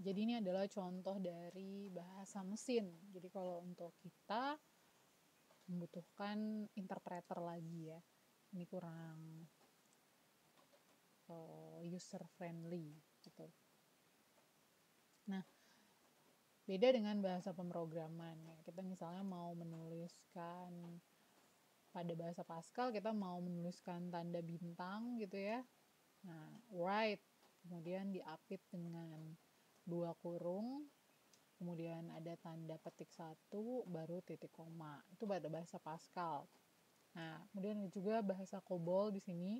jadi ini adalah contoh dari bahasa mesin. Jadi kalau untuk kita membutuhkan interpreter lagi ya. Ini kurang user friendly gitu. Nah, beda dengan bahasa pemrograman ya. Kita misalnya mau menuliskan pada bahasa Pascal, kita mau menuliskan tanda bintang gitu ya. Nah, write kemudian diapit dengan 2 kurung, kemudian ada tanda petik 1 baru titik koma. Itu pada bahasa Pascal. Nah, kemudian juga bahasa COBOL di sini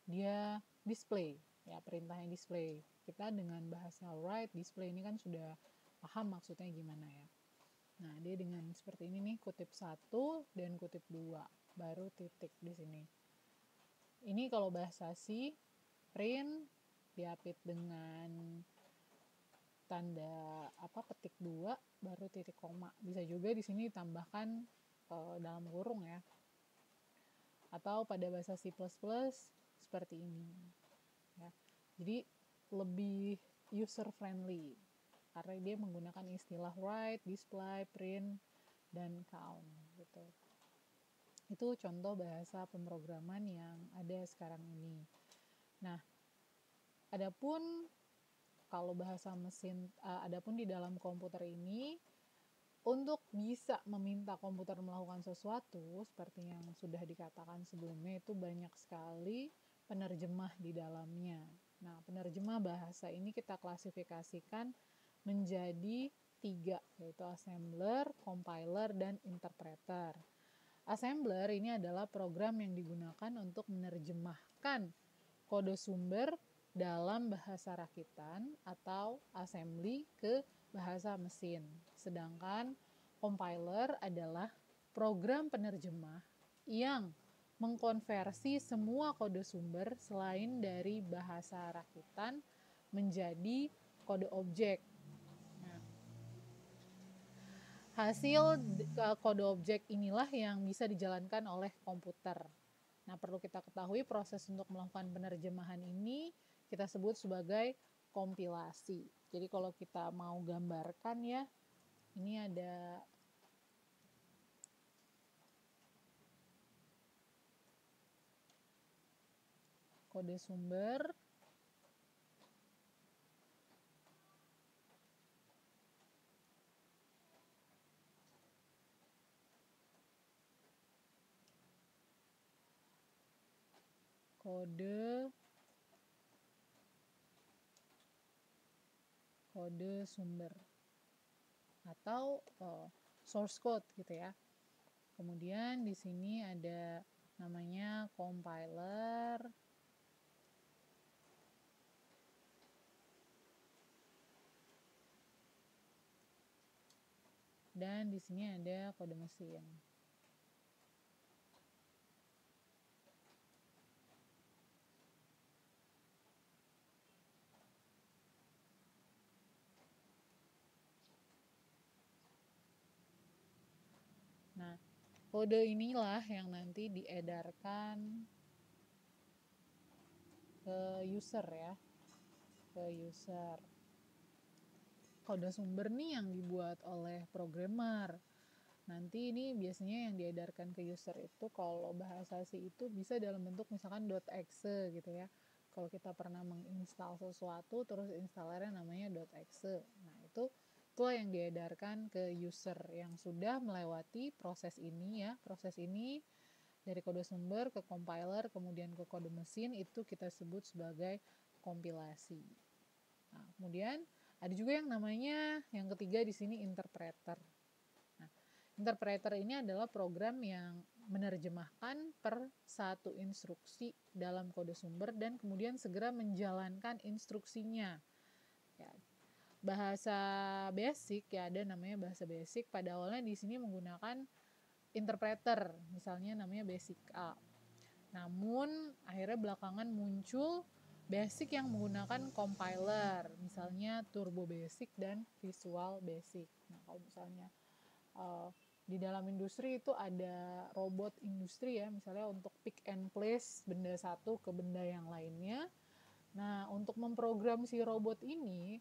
dia display ya, perintahnya display. Kita dengan bahasa write display ini kan sudah paham maksudnya gimana ya. Nah, dia dengan seperti ini nih, kutip 1 dan kutip 2 baru titik di sini. Ini kalau bahasa C, print diapit dengan tanda petik 2 baru titik koma. Bisa juga di sini ditambahkan dalam kurung ya. Atau pada bahasa C++ seperti ini ya. Jadi lebih user friendly karena dia menggunakan istilah write, display, print, dan count gitu. Itu contoh bahasa pemrograman yang ada sekarang ini. Nah, adapun kalau bahasa mesin, adapun di dalam komputer ini, untuk bisa meminta komputer melakukan sesuatu, seperti yang sudah dikatakan sebelumnya, itu banyak sekali penerjemah di dalamnya. Nah, penerjemah bahasa ini kita klasifikasikan menjadi 3, yaitu assembler, compiler, dan interpreter. Assembler ini adalah program yang digunakan untuk menerjemahkan kode sumber dalam bahasa rakitan atau assembly ke bahasa mesin. Sedangkan compiler adalah program penerjemah yang mengkonversi semua kode sumber selain dari bahasa rakitan menjadi kode objek. Nah, hasil kode objek inilah yang bisa dijalankan oleh komputer. Nah, perlu kita ketahui proses untuk melakukan penerjemahan ini kita sebut sebagai kompilasi. Jadi kalau kita mau gambarkan ya, ini ada kode sumber, kode sumber atau source code gitu ya. Kemudian di sini ada namanya compiler, dan di sini ada kode mesin. Nah, kode inilah yang nanti diedarkan ke user ya, ke user. Kode sumber nih yang dibuat oleh programmer. Nanti ini biasanya yang diedarkan ke user itu kalau bahasa C itu bisa dalam bentuk misalkan .exe gitu ya. Kalau kita pernah menginstal sesuatu terus installernya namanya .exe. Nah, itulah yang diedarkan ke user yang sudah melewati proses ini ya. Proses ini dari kode sumber ke compiler kemudian ke kode mesin itu kita sebut sebagai kompilasi. Nah, kemudian ada juga yang namanya yang ketiga di sini interpreter. Nah, interpreter ini adalah program yang menerjemahkan per satu instruksi dalam kode sumber dan kemudian segera menjalankan instruksinya. Ya, bahasa basic ya, ada namanya bahasa basic. Pada awalnya di sini menggunakan interpreter, misalnya namanya basic A. Namun akhirnya belakangan muncul basic yang menggunakan compiler, misalnya Turbo Basic dan Visual Basic. Nah, kalau misalnya di dalam industri itu ada robot industri ya, misalnya untuk pick and place benda satu ke benda yang lainnya. Nah, untuk memprogram si robot ini